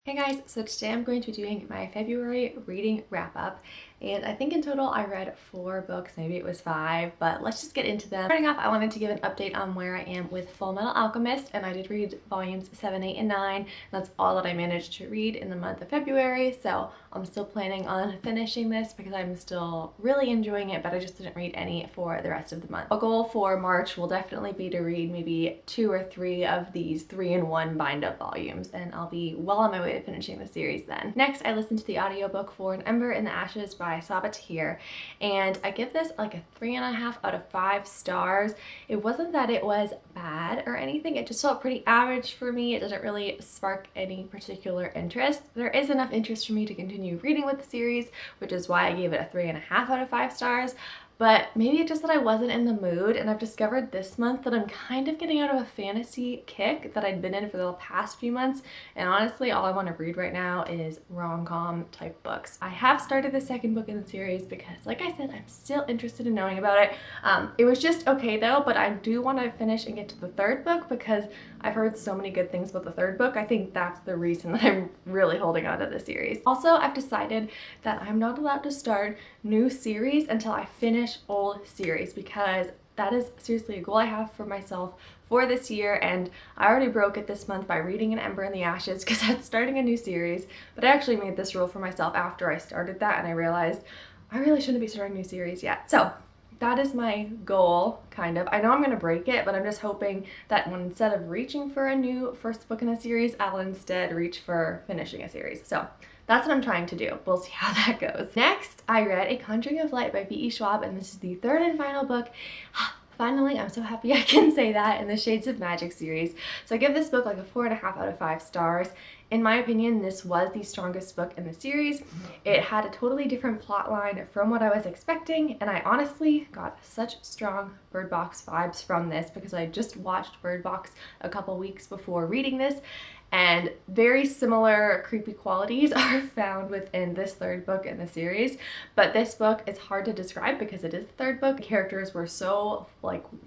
Hey guys, so today I'm going to be doing my February reading wrap up, and I think in total I read 4 books, maybe it was 5, but let's just get into them. Starting off, I wanted to give an update on where I am with Full Metal Alchemist, and I did read volumes 7, 8, and 9, and that's all that I managed to read in the month of February, so I'm still planning on finishing this because I'm still really enjoying it, but I just didn't read any for the rest of the month. A goal for March will definitely be to read maybe 2 or 3 of these 3-in-1 bind-up volumes, and I'll be well on my way to finishing the series then. Next, I listened to the audiobook for An Ember in the Ashes by Sabatir, and I give this like a 3.5 out of 5 stars. It wasn't that it was bad or anything, it just felt pretty average for me. It didn't really spark any particular interest. There is enough interest for me to continue reading with the series, which is why I gave it a 3.5 out of 5 stars. But maybe it's just that I wasn't in the mood, and I've discovered this month that I'm kind of getting out of a fantasy kick that I'd been in for the past few months, and honestly all I want to read right now is rom-com type books. I have started the second book in the series because, like I said, I'm still interested in knowing about it. It was just okay though, but I do want to finish and get to the third book because I've heard so many good things about the third book. I think that's the reason that I'm really holding on to the series. Also, I've decided that I'm not allowed to start new series until I finish old series, because that is seriously a goal I have for myself for this year, and I already broke it this month by reading An Ember in the Ashes because I'm starting a new series. But I actually made this rule for myself after I started that, and I realized I really shouldn't be starting a new series yet. So that is my goal, kind of. I know I'm gonna break it, but I'm just hoping that instead of reaching for a new first book in a series, I'll instead reach for finishing a series. So that's what I'm trying to do. We'll see how that goes. Next, I read A Conjuring of Light by V.E. Schwab, and this is the third and final book. Finally, I'm so happy I can say that, in the Shades of Magic series. So I give this book like a 4.5 out of 5 stars. In my opinion, this was the strongest book in the series. It had a totally different plot line from what I was expecting, and I honestly got such strong Bird Box vibes from this because I just watched Bird Box a couple weeks before reading this, and very similar creepy qualities are found within this third book in the series. But this book is hard to describe because it is the third book. The characters were so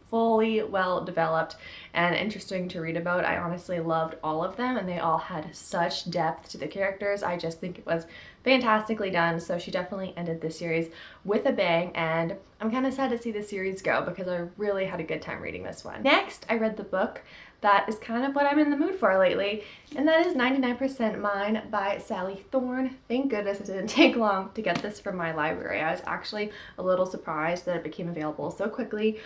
fully well developed and interesting to read about. I honestly loved all of them, and they all had such depth to the characters. I just think it was fantastically done. So she definitely ended this series with a bang, and I'm kind of sad to see the series go because I really had a good time reading this one. Next, I read the book that is kind of what I'm in the mood for lately, and that is 99% Mine by Sally Thorne. Thank goodness it didn't take long to get this from my library. I was actually a little surprised that it became available so quickly.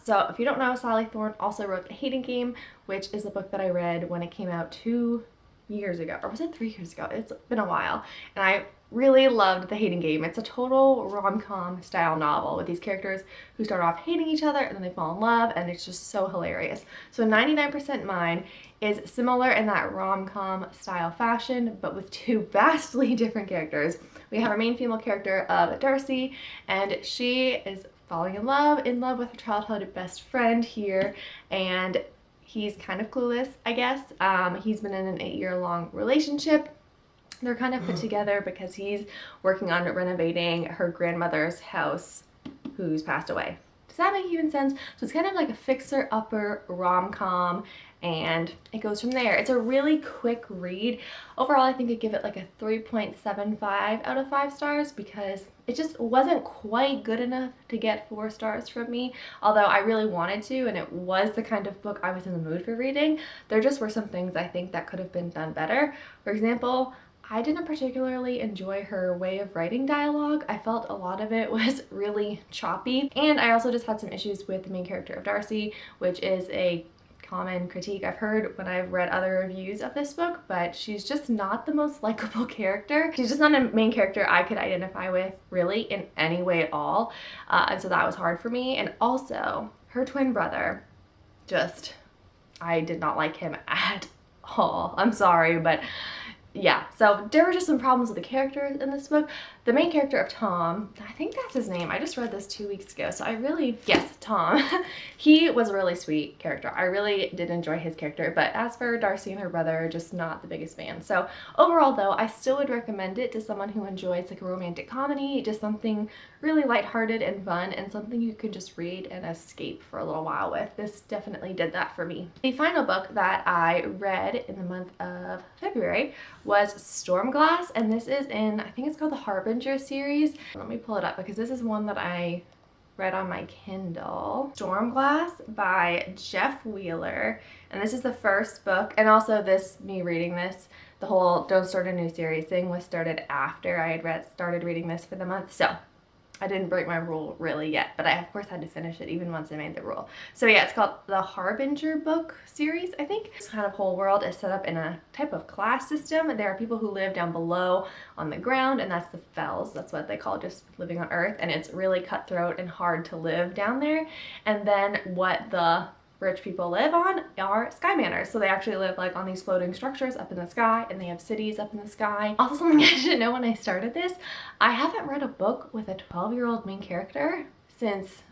So if you don't know, Sally Thorne also wrote The Hating Game, which is a book that I read when it came out 2 years ago, or was it 3 years ago? It's been a while, and I really loved The Hating Game. It's a total rom-com style novel with these characters who start off hating each other and then they fall in love, and it's just so hilarious. So 99% Mine is similar in that rom-com style fashion, but with 2 vastly different characters. We have our main female character of Darcy, and she is falling in love with her childhood best friend here, and he's kind of clueless, I guess. He's been in an 8-year-long relationship. They're kind of put together because he's working on renovating her grandmother's house who's passed away. Does that make even sense? So it's kind of like a fixer-upper rom-com, and it goes from there. It's a really quick read. Overall, I think I'd give it like a 3.75 out of 5 stars because it just wasn't quite good enough to get 4 stars from me, although I really wanted to, and it was the kind of book I was in the mood for reading. There just were some things I think that could have been done better. For example, I didn't particularly enjoy her way of writing dialogue. I felt a lot of it was really choppy, and I also just had some issues with the main character of Darcy, which is a common critique I've heard when I've read other reviews of this book, but she's just not the most likable character. She's just not a main character I could identify with really in any way at all, and so that was hard for me. And also, her twin brother, I did not like him at all. I'm sorry, but yeah, so there were just some problems with the characters in this book. The main character of Tom, I think that's his name. I just read this 2 weeks ago, so yes, Tom. He was a really sweet character. I really did enjoy his character, but as for Darcy and her brother, just not the biggest fan. So overall though, I still would recommend it to someone who enjoys like a romantic comedy, just something really lighthearted and fun, and something you can just read and escape for a little while with. This definitely did that for me. The final book that I read in the month of February was Stormglass, and this is in, I think it's called the Harbinger series. Let me pull it up because this is one that I read on my Kindle. Stormglass by Jeff Wheeler, and this is the first book. And also me reading this, the whole don't start a new series thing was started after I had started reading this for the month, so I didn't break my rule really yet, but I of course had to finish it even once I made the rule. So yeah, it's called the Harbinger book series, I think. This kind of whole world is set up in a type of class system. There are people who live down below on the ground, and that's the fells. That's what they call just living on Earth, and it's really cutthroat and hard to live down there. And then what the rich people live on are sky manors. So they actually live like on these floating structures up in the sky, and they have cities up in the sky. Also, something I didn't know when I started this, I haven't read a book with a 12-year-old main character since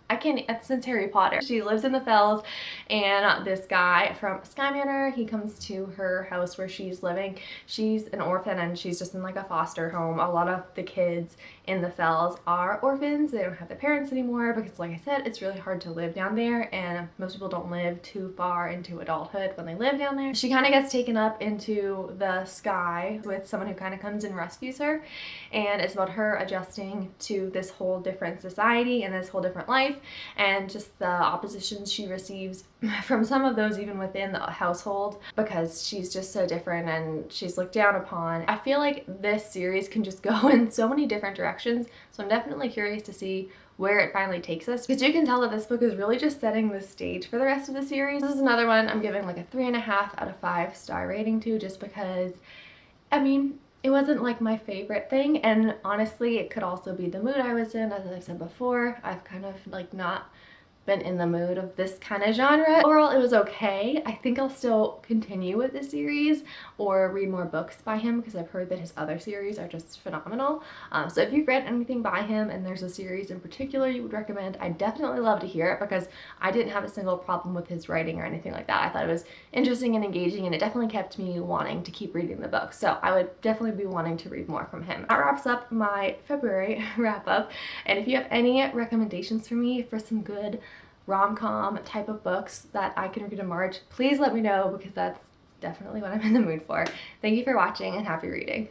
Harry Potter. She lives in the Fells, and this guy from Sky Manor, he comes to her house where she's living. She's an orphan and she's just in like a foster home. A lot of the kids in the Fells are orphans. They don't have their parents anymore because, like I said, it's really hard to live down there, and most people don't live too far into adulthood when they live down there. She kind of gets taken up into the sky with someone who kind of comes and rescues her, and it's about her adjusting to this whole different society and this whole different life, and just the oppositions she receives from some of those even within the household, because she's just so different and she's looked down upon. I feel like this series can just go in so many different directions, so I'm definitely curious to see where it finally takes us, because you can tell that this book is really just setting the stage for the rest of the series. This is another one I'm giving like a 3.5 out of 5 star rating to, just because, I mean, it wasn't like my favorite thing, and honestly it could also be the mood I was in. As I've said before, I've kind of like not been in the mood of this kind of genre. Overall, it was okay. I think I'll still continue with this series or read more books by him, because I've heard that his other series are just phenomenal. So if you've read anything by him and there's a series in particular you would recommend, I'd definitely love to hear it, because I didn't have a single problem with his writing or anything like that. I thought it was interesting and engaging, and it definitely kept me wanting to keep reading the book. So I would definitely be wanting to read more from him. That wraps up my February wrap up. And if you have any recommendations for me for some good rom-com type of books that I can read in March, please let me know, because that's definitely what I'm in the mood for. Thank you for watching, and happy reading.